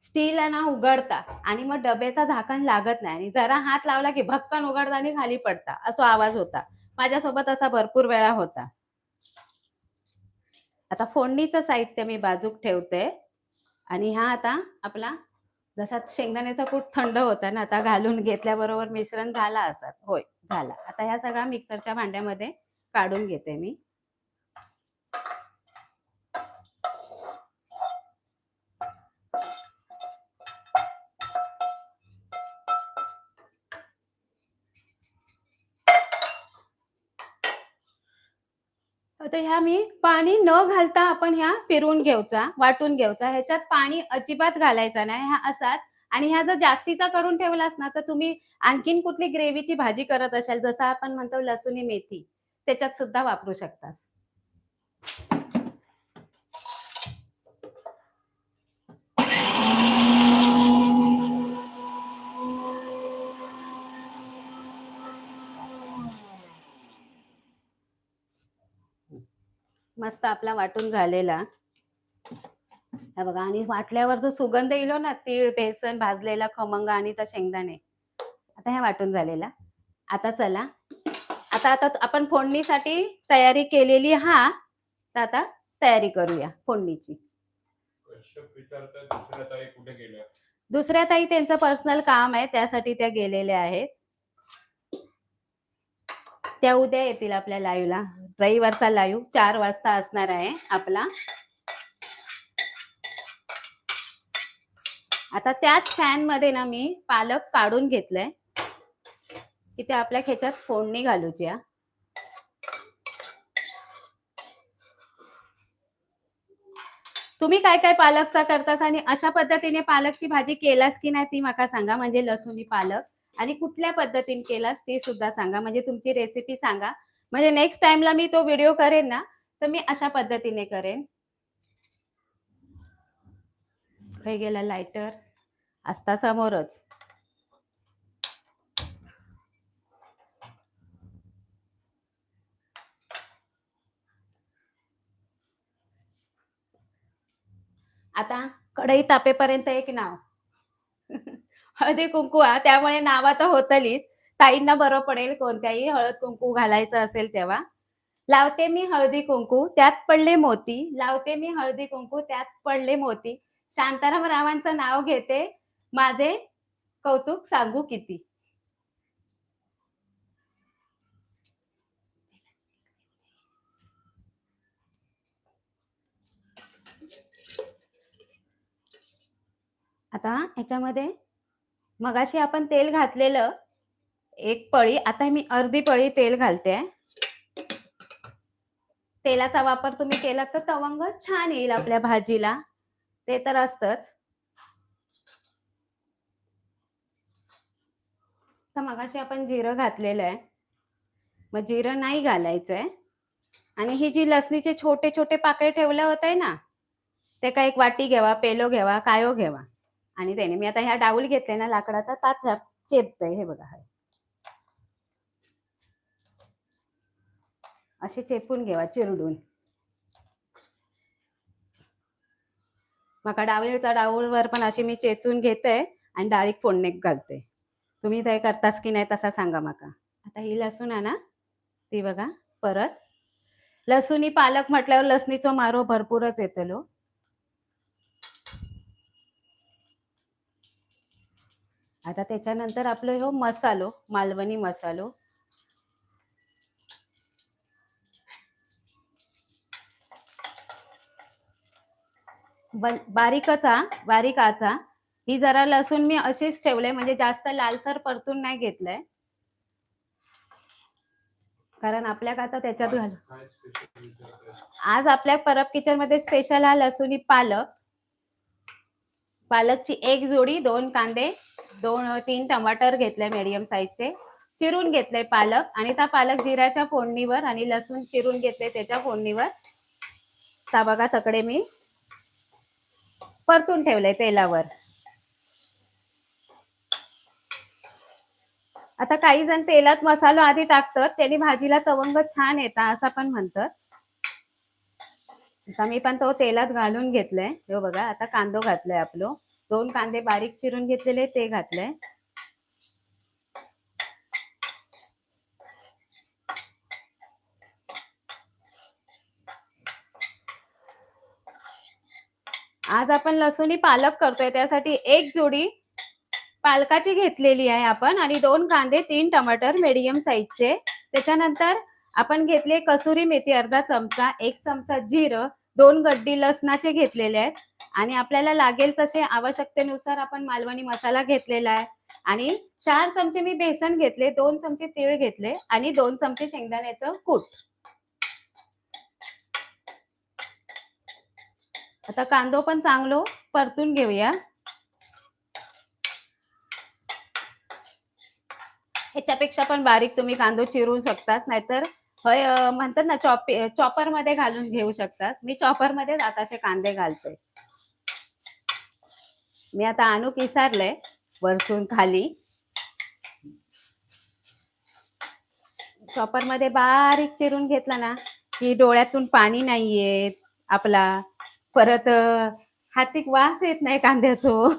स्टील ना उघडता आणि मग डब्याचा झाकण लागत नाही आणि जरा हात लावला की भक्कन उघडता आणि खाली पडता, असा आवाज होता. माझ्यासोबत असा भरपूर वेळा होता. आता फोडणीचं साहित्य मी बाजूक ठेवते आणि हा आता आपला जसा शेंगदाण्याचा कूट थंड होता ना, आता घालून घेतल्याबरोबर मिश्रण झाला असत. होय, झाला. आता ह्या सगळ्या मिक्सरच्या भांड्यामध्ये काढून घेते मी. आता ह्या मी पाणी न घालता आपण ह्या फिरवून घ्यायचा, वाटून घ्यायचा. ह्याच्यात पाणी अजिबात घालायचं नाही. हा असाच आणि ह्या जर जास्तीचा करून ठेवलास ना, तर तुम्ही आणखीन कुठली ग्रेव्हीची भाजी करत असाल, जसं आपण म्हणतो लसुणी मेथी, त्याच्यात सुद्धा वापरू शकतास. मस्त आपला वाटून झालेला. हे बघा आणि वाटल्यावर जो सुगंध येलो ना, तीळ, बेसन, भाजलेला खमंग आणि त्या शेंगदाणे. आता ह्या वाटून झालेला. आता चला, आता आता आपण फोडणीसाठी तयारी केलेली हा, तर आता तयारी करूया फोडणीची. कश्यप विचारतात दुसऱ्या ताई कुठे गेल्या. दुसऱ्या ताई त्यांचं पर्सनल काम आहे, त्यासाठी त्या गेलेल्या आहेत. त्या उद्या येतील आपल्या लाईव्हला. रविवारचा लाईव्ह 4 वाजता असणार आहे आपला. आता त्याच पॅन मध्ये ना मी पालक काढून घेतलंय. इथे आपल्या ह्याच्यात फोडणी घालूची आहे. तुम्ही काय काय पालकचा करतास आणि अशा पद्धतीने पालकची भाजी केलास की नाही ती मला सांगा, म्हणजे लसुणी पालक, आणि कुठल्या पद्धतीने केलास ते सुद्धा सांगा, म्हणजे तुमची रेसिपी सांगा, म्हणजे नेक्स्ट टाइमला मी तो व्हिडिओ करेन ना, तर मी अशा पद्धतीने करेन. काही गेला लायटर असता समोरच. आता कढई तापेपर्यंत एक नाव. हळदी कुंकू हा, त्यामुळे नाव तर होतलीच. ताईंना बरं पडेल कोणत्याही हळद कुंकू घालायचं असेल तेव्हा. लावते मी हळदी कुंकू त्यात पडले मोती, लावते मी हळदी कुंकू त्यात पडले मोती, शांताराम रावांचं नाव घेते, माझे कौतुक सांगू किती. आता ह्याच्यामध्ये मगाशी आपण तेल घातलेलं एक पळी, आता मी अर्धी पळी तेल घालते. तेलाचा वापर तुम्ही केला तर तवंग छान येईल आपल्या भाजीला, ते तर असतच. तर मगाशी आपण जिरं घातलेलं आहे, मग जिरं नाही घालायचंय. आणि ही जी लसणीचे छोटे छोटे पाकळे ठेवले होते ना, ते का एक वाटी घ्यावा, पेलो घ्यावा, कायो घ्यावा, आणि त्याने मी आता ह्या डाऊल घेतले ना लाकडाचा, ताच चेपतय. हे बघा, असे चेपून घ्यावा चिरडून. मका डावळीचा डावळीवर पण अशी मी चेचून घेते आणि डाळीक फोडणीक घालते. तुम्ही ते करतास की नाही तसा सांगा मका. आता ही लसूण आहे ना, ती बघा परत. लसुणी पालक म्हटल्यावर लसणीचा मारो भरपूरच येतलो. आता त्याच्यानंतर आपलं हो मसालो, मालवणी मसालो. बारीक आचा. ही जरा लसूण मी अशीच ठेवले, म्हणजे जास्त लालसर परतून नाही घेतलंय, कारण आपल्या आता त्याच्यात घाल. काय स्पेशल विचारतात. आज आपल्या परब किचन मध्ये स्पेशल हा लसुणी पालक. पालकची एक जोडी, 2 कांदे, 2-3 टमाटर घेतले मीडियम साईजचे, चिरून घेतले पालक, आणि त्या पालक जिऱ्याच्या फोडणीवर आणि लसूण चिरून घेतले त्याच्या फोडणीवर ता बघा तकडे मी परतून ठेवले तेलावर. आता काही जण तेलात मसाला आधी टाकतात, त्यांनी भाजीला तवंग छान येता असं पण म्हणतात. आता मी पण तो तेलात घालून घेतलाय. हे बघा, आता कांदो घातलाय आपलो, 2 कांदे बारीक चिरून घेतलेले ते घातले. आज आपण लसुणी पालक करतोय, त्यासाठी एक जोडी पालकाची घेतलेली आहे आपण आणि 2 कांदे, 3 टमाटर मीडियम साईजचे. त्याच्यानंतर आपण घेतले कसुरी मेथी अर्धा चमचा, 1 चमचा जिरं, 2 गड्डी लसणाचे घेतलेले आहेत आणि आपल्याला लागेल तसे आवश्यकतेनुसार आपण मालवणी मसाला घेतलेला आहे आणि 4 चमचे मी बेसन घेतले, 2 चमचे तीळ घेतले आणि 2 चमचे शेंगदाण्याचं कूट. आता कांदो पण चांगलो परतून घेऊया. ह्याच्यापेक्षा पण बारीक तुम्ही कांदो चिरू शकतास, नाहीतर म्हणतात ना चॉपर मध्ये घालून घेऊ शकतास. मी चॉपर मध्ये आताचे कांदे घालते. मी आता आणू किसारलंय वरसून खाली. चॉपर मध्ये बारीक चिरून घेतला ना की डोळ्यातून पाणी नाही येत आपला, परत हातीक वास येत नाही कांद्याचो.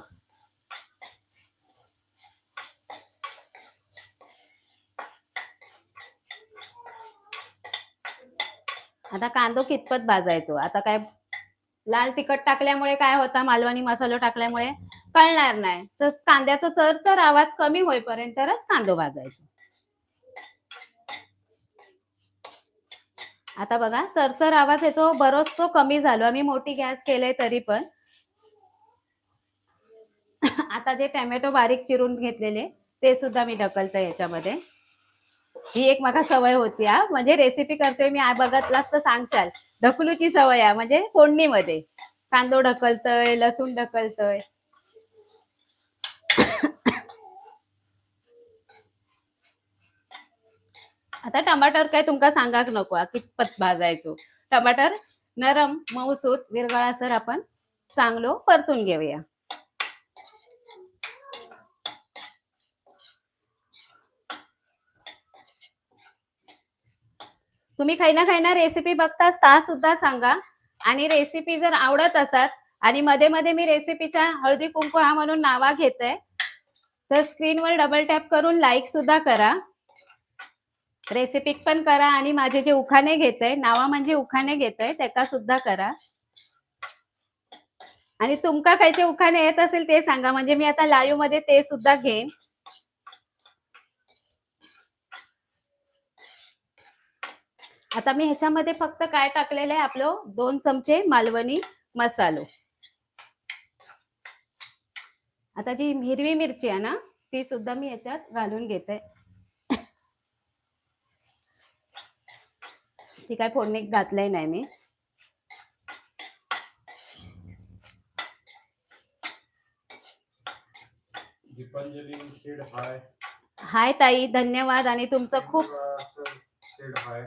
आता कांदो कितपत भाजायचो, आता काय लाल तिखट टाकल्यामुळे काय होता, मालवणी मसाला टाकल्यामुळे कळणार नाही, तर कांद्याचा चरचर आवाज कमी होईपर्यंतच कांदो भाजायचा. आता बघा चरचर आवाज याचो बरोचसो कमी झालो, आम्ही मोठी गॅस केले तरी पण. आता जे टोमॅटो बारीक चिरून घेतलेले ते सुद्धा मी ढकलते याच्यामध्ये. ही एक मला सवय होती हा, म्हणजे रेसिपी करतोय मी बघतलास तर सांगशाल, ढकलूची सवय आहे म्हणजे फोडणीमध्ये कांदो ढकलतोय, लसूण ढकलतोय. आता टमाटर काय तुमका सांगाक नको कितपत भाजायचो. टमाटर नरम मऊसूत विरगळासर आपण चांगलो परतून घेऊया. तुम्ही खायना रेसिपी बघतास ता सुद्धा सांगा, आणि रेसिपी जर आवडत असतात आणि मध्ये मध्ये मी रेसिपीच्या हळदी कुंकू हा म्हणून नावा घेते, तर स्क्रीनवर डबल टॅप करून लाईक सुद्धा करा. रेसिपी पण करा आणि माझे जे उखाणे घेते नावा म्हणजे उखाणे घेते त्याका सुद्धा करा. आणि तुमका खायचे उखाणे येत असेल ते सांगा, म्हणजे मी आता लाईव्ह मध्ये ते सुद्धा घेईन. आता मी ह्याच्यामध्ये फक्त काय टाकलेलं आहे, आपलं 2 चमचे मालवणी मसालो. आता जी हिरवी मिरची आहे ना ती सुद्धा मी ह्याच्यात घालून घेते. ती काय फोडणीत घातलंय नाही मी. दीपांजली शेड हाय. हाय ताई, धन्यवाद आणि तुमचं खूप शेड हाय.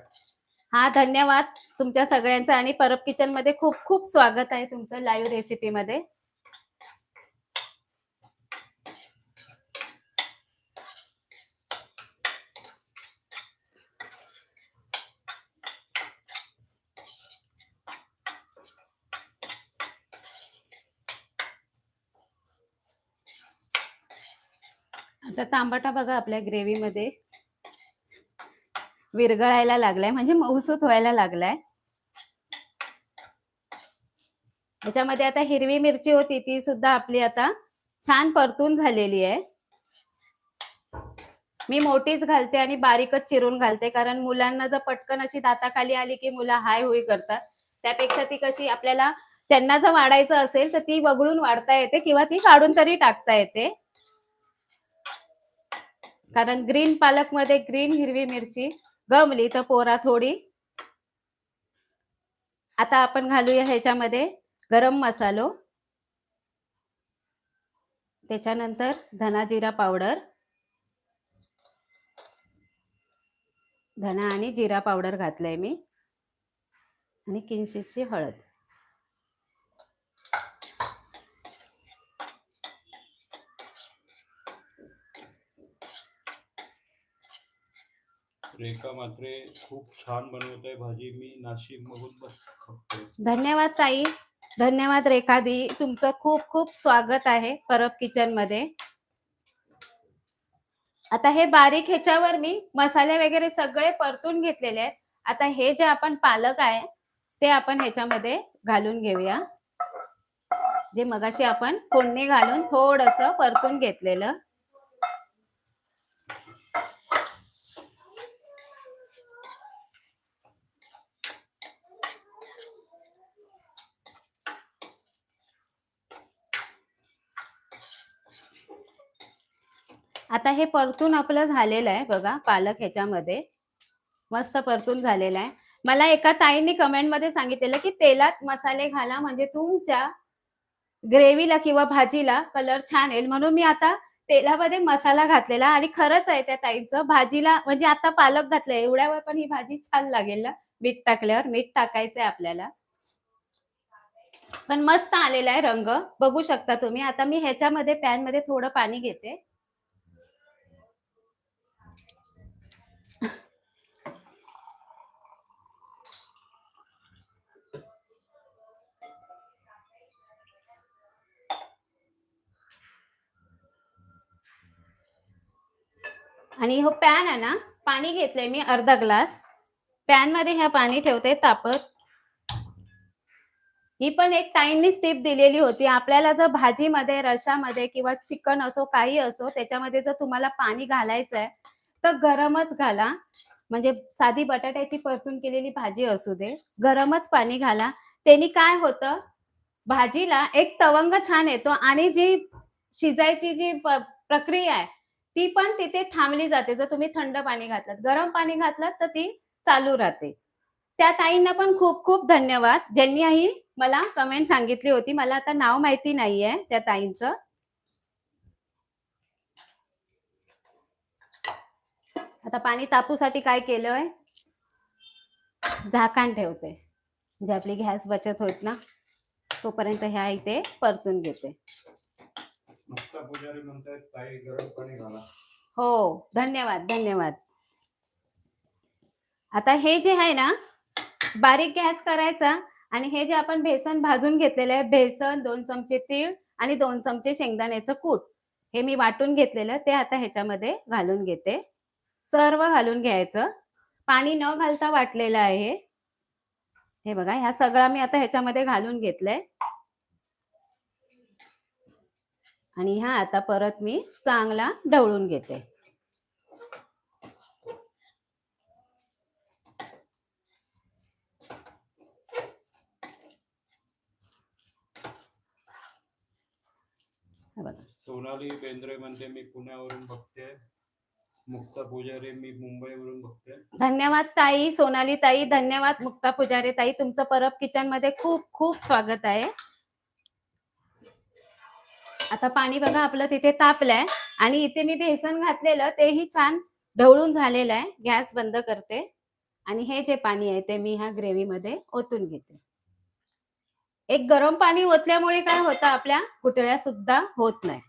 हा धन्यवाद तुमच्या सगळ्यांचं, आणि परब किचन मध्ये खूप खूप स्वागत आहे तुमचं लाईव्ह रेसिपी मध्ये. आता तांबटा बघा आपल्या ग्रेव्ही मध्ये विरघळायला लागलाय, म्हणजे मऊसूत व्हायला लागलाय. याच्यामध्ये आता हिरवी मिरची होती ती सुद्धा आपली आता छान परतून झालेली आहे. मी मोठीच घालते आणि बारीकच चिरून घालते, कारण मुलांना जर पटकन अशी दाताखाली आली की मुलं हाय होई करतात, त्यापेक्षा ती कशी आपल्याला त्यांना जर वाढायचं असेल तर ती वगळून वाढता येते किंवा ती काढून तरी टाकता येते. कारण ग्रीन पालक मध्ये ग्रीन हिरवी मिरची गमली तर पोरा थोडी. आता आपण घालूया ह्याच्यामध्ये गरम मसालो, त्याच्यानंतर धना जिरा पावडर, धना आणि जिरा पावडर घातलंय मी, आणि किंचितशी हळद. रेखा मात्रे खूप छान बनवते भाजी, मी नाशिक मधून बघतोय. धन्यवाद ताई, धन्यवाद रेखादी, तुमचं खूप खूप स्वागत आहे परब किचन मध्ये. आता हे बारीक ह्याच्यावर मी मसाले वगैरे सगळे परतून घेतलेले आहेत. आता हे जे आपण पालक आहे ते आपण ह्याच्यामध्ये घालून घेऊया. जे मगाशी आपण फोडणी घालून थोडंसं परतून घेतलेलं. आता हे परतून आपलं झालेलं आहे बघा, पालक ह्याच्यामध्ये मस्त परतून झालेला आहे. मला एका ताईंनी कमेंटमध्ये सांगितलेलं की तेलात मसाले घाला म्हणजे तुमच्या ग्रेव्हीला किंवा भाजीला कलर छान येईल, म्हणून मी आता तेलामध्ये मसाला घातलेला आणि खरंच आहे त्या ताईंचं भाजीला म्हणजे आता पालक घातलंय एवढ्यावर पण ही भाजी छान लागेल ना. मीठ टाकल्यावर मीठ टाकायचंय आपल्याला. पण मस्त आलेला आहे रंग बघू शकता तुम्ही. आता मी ह्याच्यामध्ये पॅन मध्ये थोडं पाणी घेते. आणि हो पॅन आहे ना, पाणी घेतलंय मी अर्धा ग्लास. पॅन मध्ये ह्या पाणी ठेवते तापत. ही पण एक ताईंनीच टिप दिलेली होती. आपल्याला जर भाजीमध्ये, रशामध्ये किंवा चिकन असो काही असो त्याच्यामध्ये जर तुम्हाला पाणी घालायचं आहे तर गरमच घाला. म्हणजे साधी बटाट्याची परतून केलेली भाजी असू दे, गरमच पाणी घाला. त्यांनी काय होतं, भाजीला एक तवंग छान येतो आणि जी शिजायची जी प्रक्रिया आहे ती पण तिथे थांबली जाते. जर तुम्ही थंड पाणी घातलं, गरम पाणी घातलं तर ती चालू राहते. त्या ताईंना पण खूप खूप धन्यवाद, ज्यांनी ही मला कमेंट सांगितली होती. मला आता नाव माहिती नाहीये त्या ताईंचं. आता पाणी तापूसाठी काय केलंय, झाकण ठेवते म्हणजे आपली गॅस बचत होत ना. तोपर्यंत ह्या इथे परतून घेते. मुक्ता पुजारी म्हणतात ताई गरम पाणी घाला. हो, धन्यवाद धन्यवाद. आता हे जे आहे ना, बारीक गॅस करायचा आणि हे जे आपण बेसन भाजून घेतलेलं आहे, बेसन, 2 चमचे तीळ आणि 2 चमचे शेंगदाण्याचं कूट, हे मी वाटून घेतलेलं ते आता ह्याच्यामध्ये घालून घेते. सर्व घालून घ्यायचं. पाणी न घालता वाटलेलं आहे. हे बघा, ह्या सगळा मी आता ह्याच्यामध्ये घालून घेतलंय आणि हा आता परत मी चांगला ढवळून घेते. सोनाली बेंद्रे म्हणते मी पुण्यावरून बघते. मुक्ता पुजारी मी मुंबईवरून बघते. धन्यवाद ताई, सोनाली ताई. धन्यवाद मुक्ता पुजारी ताई. तुमचं परब किचन मध्ये खूप खूप स्वागत आहे. आता पाणी बघा आपलं तिथे तापलंय आणि इथे मी बेसन घातलेलं तेही छान ढवळून झालेलं आहे. गॅस बंद करते आणि हे जे पाणी आहे ते मी ह्या ग्रेव्ही मध्ये ओतून घेते. एक गरम पाणी ओतल्यामुळे काय होतं, आपल्या गुठळ्या सुद्धा होत नाही.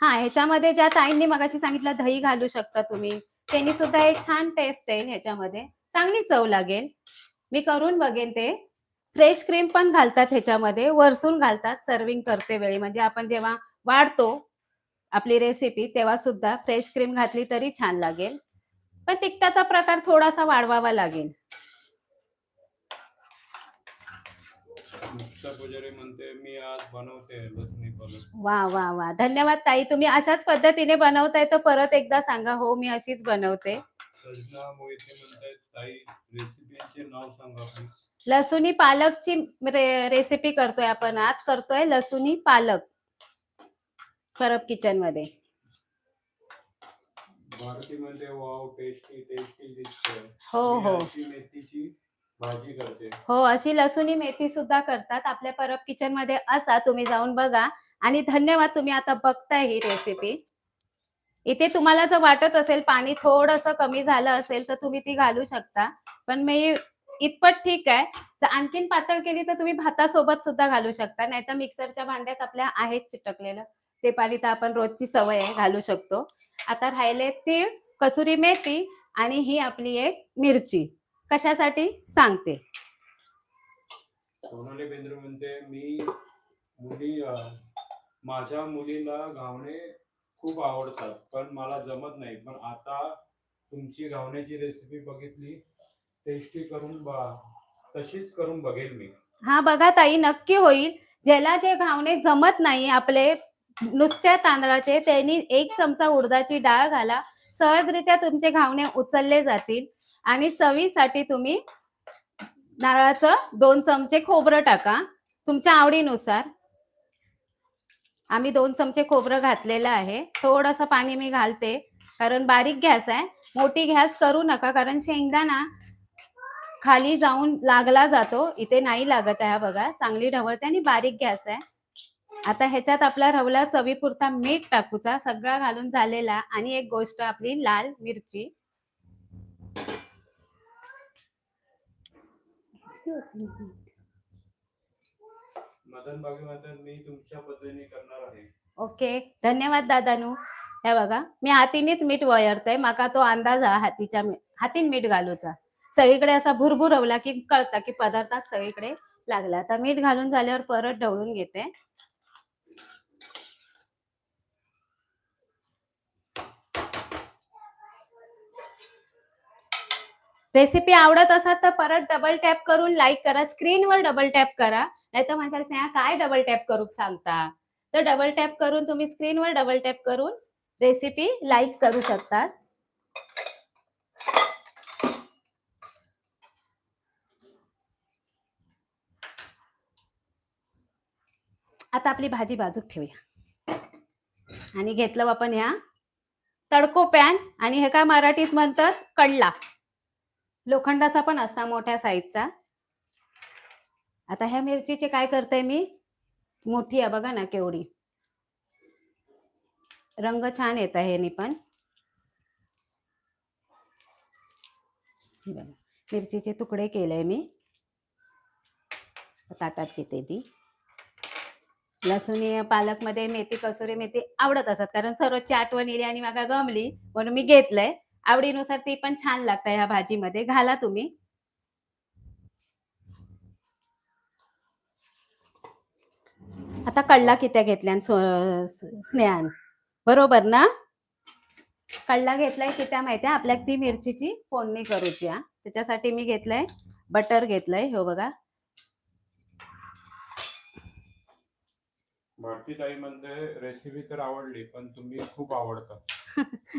हा, ह्याच्यामध्ये ज्या ताईंनी मगाशी सांगितलं दही घालू शकता तुम्ही, त्यांनी सुद्धा एक छान टेस्ट येईल ह्याच्यामध्ये, चांगली चव लागेल. मी करून बघेन ते. फ्रेश क्रीम पण घालतात ह्याच्यामध्ये, वरसून घालतात सर्विंग करते वेळी. म्हणजे आपण जेव्हा वाढतो आपली रेसिपी तेव्हा सुद्धा फ्रेश क्रीम घातली तरी छान लागेल. पण तिखटाचा प्रकार थोडासा वाढवावा लागेल. मुक्ता पुजारी म्हणते मी आज बनवते लसणी पालक. वा वा वा, धन्यवाद ताई. तुम्ही अशाच पद्धतीने बनवताय तर परत एकदा सांगा. हो, मी अशीच बनवते. सजना मोहिते म्हणतात ताई रेसिपीचे नाव सांगा प्लीज. लसुणी पालकची रेसिपी करतोय आपण आज. करतोय लसुणी पालक परब किचन मध्ये. भारती म्हणते वाव टेस्टी टेस्टी दिसतंय. हो हो मेथीची भाजी करते. हो, अशी लसुणी मेथी सुद्धा करतात आपल्या परब किचन मध्ये. असा तुम्ही जाऊन बघा. आणि धन्यवाद, तुम्ही आता बघताय ही रेसिपी. इथे तुम्हाला जर वाटत असेल पाणी थोडंसं कमी झालं असेल तर तुम्ही ती घालू शकता, पण मी इतपत ठीक आहे. जर आणखीन पातळ केली तर तुम्ही भातासोबत सुद्धा घालू शकता, नाहीतर मिक्सरच्या भांड्यात आपल्या आहेच चिटकलेलं ते पाणी, तर आपण रोजची सवय आहे घालू शकतो. आता राहिले तीळ, कसुरी मेथी आणि ही आपली एक मिरची. कशासाठी सांगते. सोनाली बेंद्रे म्हणते मी माझ्या मुलीला घावणे खूप आवडतात पण मला जमत नाही. पण आता तुमची घावण्याची रेसिपी बघितली, टेस्टी करून तशीच करून बघेल मी. हा बघा ताई, नक्की होईल. ज्याला जे घावणे जमत नाही आपले नुसत्या तांदळाचे, त्यांनी 1 चमचा उडदाची डाळ घाला. सहजरित्या तुमचे घावणे उचलले जातील. आणि चवीसाठी तुम्ही नारळाचं 2 चमचे खोबरं टाका तुमच्या आवडीनुसार. आम्ही 2 चमचे खोबरं घातलेलं आहे. थोडंसं पाणी मी घालते, कारण बारीक गॅस आहे. मोठी गॅस करू नका, कारण शेंगदाणा खाली जाऊन लागला जातो. इथे नाही लागत आहे बघा, चांगली ढवळते आणि बारीक गॅस आहे. आता ह्याच्यात आपला रवला चवीपुरता मीठ टाकूचा, सगळा घालून झालेला. आणि एक गोष्ट आपली लाल मिरची. मदन बागे माता मी तुमच्या पद्धतीने करणार आहे. ओके, धन्यवाद दादानू. हे बघा, मी हातीनेच मीठ वयरते, माका तो अंदाज हा हातीन मीठ घालूचा. सगळीकडे असा भुरभुरवला की कळतं की पदार्थात सगळीकडे लागला. आता मीठ घालून झाल्यावर परत ढवळून घेते. रेसिपी आवडत असाल तर परत डबल टॅप करून लाईक करा. स्क्रीनवर डबल टॅप करा. नाहीतर माझ्या स्नेहा काय डबल टॅप करू सांगता, तर डबल टॅप करून तुम्ही स्क्रीनवर डबल टॅप करून रेसिपी लाईक करू शकतास. आता आपली भाजी बाजूक ठेवूया. आणि घेतलं आपण ह्या तडको पॅन. आणि हे काय मराठीत म्हणतात कडला. लोखंडाचा पण असता मोठ्या साईजचा. आता ह्या मिरचीचे काय करते मी, मोठी आहे बघा ना केवढी. रंग छान येत आहे ह्यानी पण. मिरचीचे तुकडे केले मी. ताटात घेते ती. लसूण पालक मध्ये मेथी, कसुरी मेथी आवडत असत, कारण सर्वची आठवण येली आणि मला गमली म्हणून मी घेतलंय. आवडीनुसार ती पण छान लागतं ह्या भाजीमध्ये, घाला तुम्ही. आता कळला कित्या घेतल्यान स्नेहान, बरोबर ना? कळला घेतलाय कित्या माहितीये आपल्याला ती मिरचीची फोडणी करूची. त्याच्यासाठी मी घेतलंय बटर घेतलंय. हो बघा, भारती ताई म्हणते रेसिपी तर आवडली, पण तुम्ही खूप आवडता.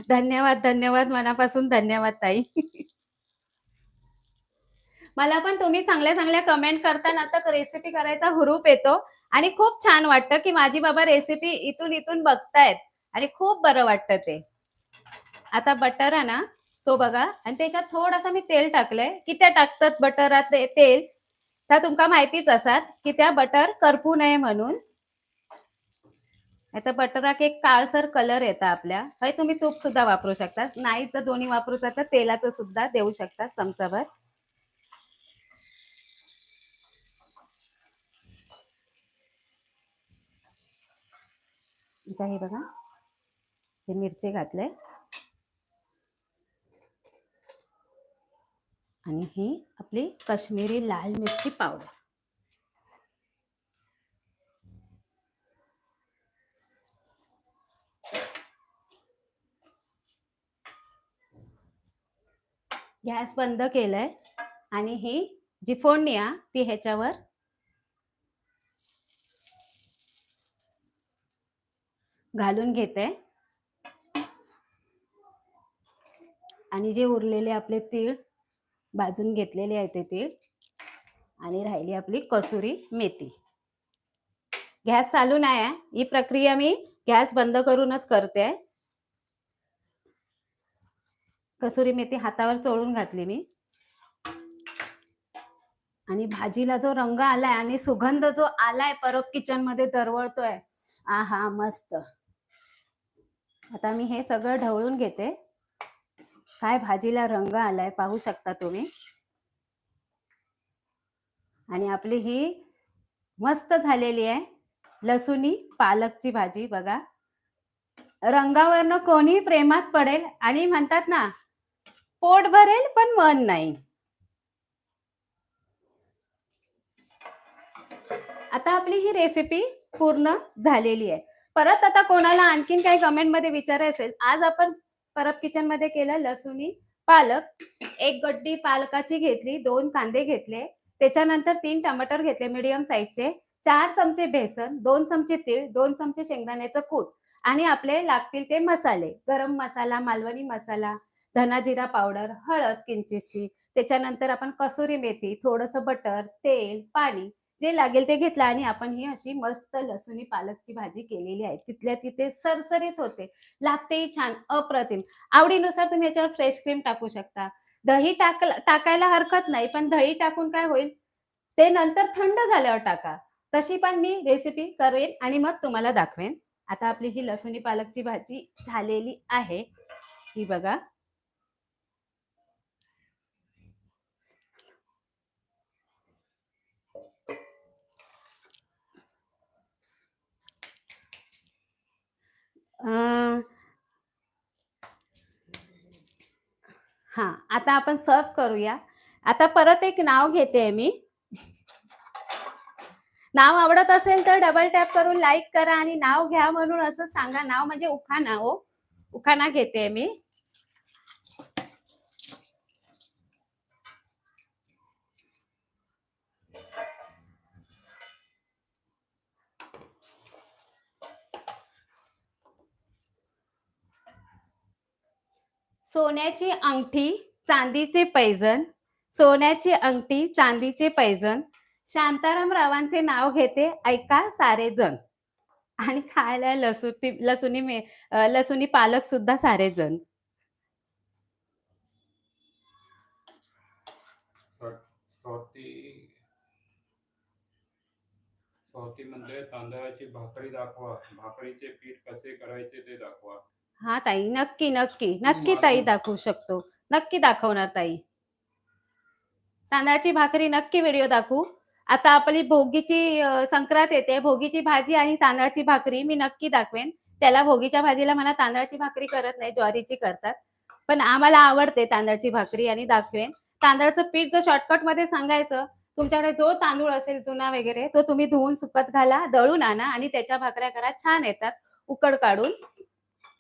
धन्यवाद धन्यवाद, मनापासून धन्यवाद ताई. मला पण तुम्ही चांगल्या चांगल्या कमेंट करताना तर रेसिपी करायचा हुरूप येतो. आणि खूप छान वाटतं की माझी बाबा रेसिपी इथून इथून बघतायत. आणि खूप बरं वाटतं ते. आता बटर आहे ना तो बघा, आणि त्याच्यात थोडासा मी तेल टाकलंय. किती टाकतात बटरात तेल, तर तुमका माहितीच असत की त्या बटर करपू नये म्हणून. आता बटराक एक काळसर कलर येता आपल्या. भाई तुम्ही तूप सुद्धा वापरू शकता, नाही तर दोन्ही वापरू शकता, तेलाचं सुद्धा देऊ शकता चमचाभर. आता हे बघा, हे मिरची घातले. आणि ही आपली काश्मीरी लाल मिरची पावडर. गॅस बंद केलाय. आणि ही जी फोडणी आहे ती ह्याच्यावर घालून घेते. आणि जे उरलेले आपले तीळ भाजून घेतलेले आहे ते तीळ, आणि राहिली आपली कसुरी मेथी. गॅस चालू नाही आहे, ही प्रक्रिया मी गॅस बंद करूनच करते. कसुरी मेथी हातावर चोळून घातली मी. आणि भाजीला जो रंग आलाय आणि सुगंध जो आलाय परब किचन मध्ये दरवळतोय, आहा मस्त. आता मी हे सगळं ढवळून घेते. काय भाजीला रंग आलाय पाहू शकता तुम्ही. आणि आपली ही मस्त झालेली आहे लसुणी पालकची भाजी. बघा, रंगावरनं कोणी प्रेमात पडेल, आणि म्हणतात ना पोट भरेल पण मन नाही. आता आपली ही रेसिपी पूर्ण झालेली आहे. परत आता कोणाला आणखीन काही कमेंट मध्ये विचारायचं असेल, आज आपण परब किचन मध्ये केलं लसुणी पालक. 1 गड्डी पालकाची घेतली, 2 कांदे घेतले, त्याच्यानंतर 3 टमाटर घेतले मीडियम साईजचे, 4 चमचे बेसन, 2 चमचे तीळ, 2 चमचे शेंगदाण्याचं कूट आणि आपले लागतील ते मसाले, गरम मसाला, मालवणी मसाला, धना जिरा पावडर, हळद किंचितशी, त्याच्यानंतर आपण कसुरी मेथी, थोडंसं बटर, तेल, पाणी जे लागेल ते घेतलं आणि आपण ही अशी मस्त लसुणी पालकची भाजी केलेली आहे. तिथल्या तिथे सरसरीत होते. लागतेही छान, अप्रतिम. आवडीनुसार तुम्ही याच्यावर फ्रेश क्रीम टाकू शकता. दही टाकायला हरकत नाही, पण दही टाकून काय होईल, ते नंतर थंड झाल्यावर टाका. तशी पण मी रेसिपी करेन आणि मग तुम्हाला दाखवेन. आता आपली ही लसुणी पालकची भाजी झालेली आहे. ही बघा. अ, हां, आता आपण सर्व्ह करूया. आता परत एक नाव घेते मी. नाव आवडत असेल तर डबल टॅप करून लाईक करा आणि नाव घ्या म्हणून असं सांगा. नाव म्हणजे उखाणा हो. उखाणा घेते मी. सोन्याची अंगठी, चांदीचे पैंजण, सोन्याची अंगठी, चांदीचे पैंजण, शांताराम रावांचे नाव घेते, ऐका सारे जण. आणि खायला लसुणी पालक सुद्धा सारे जण. स्वाती स्वातीमध्ये तांदळाची भाकरी दाखवा. भाकरीचे पीठ कसे करायचे ते दाखवा. हा ताई, नक्की नक्की नक्की ताई दाखवू शकतो. नक्की दाखवणार ताई. तांदळाची भाकरी नक्की व्हिडिओ दाखवू. आता आपली भोगीची संक्रांत येते. भोगीची भाजी आणि तांदळाची भाकरी मी नक्की दाखवेन. त्याला भोगीच्या भाजीला म्हणा तांदळाची भाकरी करत नाही, ज्वारीची करतात. पण आम्हाला आवडते तांदळाची भाकरी आणि दाखवेन. तांदळाचं पीठ जर शॉर्टकटमध्ये सांगायचं, तुमच्याकडे जो तांदूळ असेल जुना वगैरे, तो तुम्ही धुवून सुकत घाला, दळून आणा आणि त्याच्या भाकऱ्या करा. छान येतात उकड काढून.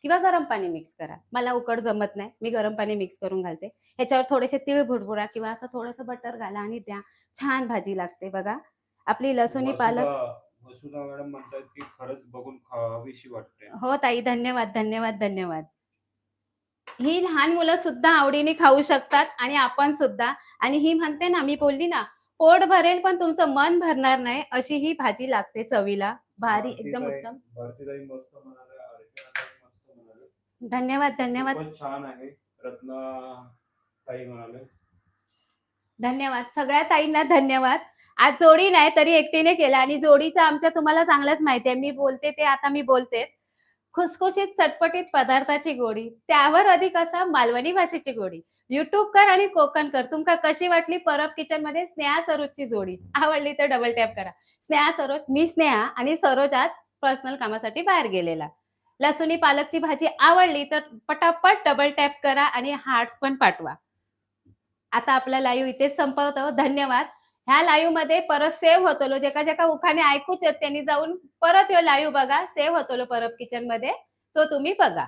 किंवा गरम पाणी मिक्स करा. मला उकड जमत नाही. मी गरम पाणी मिक्स करून घालते. ह्याच्यावर थोडेसे तीळ भुरभुरा किंवा असं थोडंसं बटर घाला आणि द्या. छान भाजी लागते बघा. आपली लसुणी पालक. वसुधा मॅडम म्हणतात की खरंच बघून खावीशी वाटते. हो ताई, धन्यवाद, धन्यवाद, धन्यवाद. ही लहान मुलं सुद्धा आवडीने खाऊ शकतात आणि आपण सुद्धा. आणि ही म्हणते ना, मी बोलली ना, पोट भरेल पण तुमचं मन भरणार नाही, अशी ही भाजी लागते चवीला. भारी, एकदम उत्तम. भारतीताई मस्त म्हणाले, अर्चनाताई मस्त म्हणाले. धन्यवाद, धन्यवाद. खूपच छान आहे. रत्ना ताई म्हणाले. धन्यवाद. सगळ्या ताईंना धन्यवाद. आज जोडी नाही तरी एकटीने केला आणि जोडीचं आमच्या तुम्हाला चांगलंच माहिती आहे. मी बोलते ते आता मी बोलतेच. खुसखुशीत चटपटीत पदार्थाची गोडी, त्यावर अधिक असा मालवणी भाषेची गोडी. YouTube कर आणि कोकण कर. तुमका कशी वाटली परब किचनमध्ये स्नेहा सरोजची जोडी? आवडली तर डबल टॅप करा. स्नेहा सरोज, मी स्नेहा आणि सरोज आज पर्सनल कामासाठी बाहेर गेलेला. लसुणी पालकची भाजी आवडली तर पटापट डबल टॅप करा आणि हार्ट्स पण पाठवा. आता आपला लाईव्ह इथेच संपवतो. धन्यवाद. ह्या लाईव्हमध्ये परत सेव्ह होतलो. ज्याका उखाणे ऐकूच आहेत त्यांनी जाऊन परत ह्यो लाईव्ह बघा. सेव्ह होतलो परब किचनमध्ये. तो तुम्ही बघा.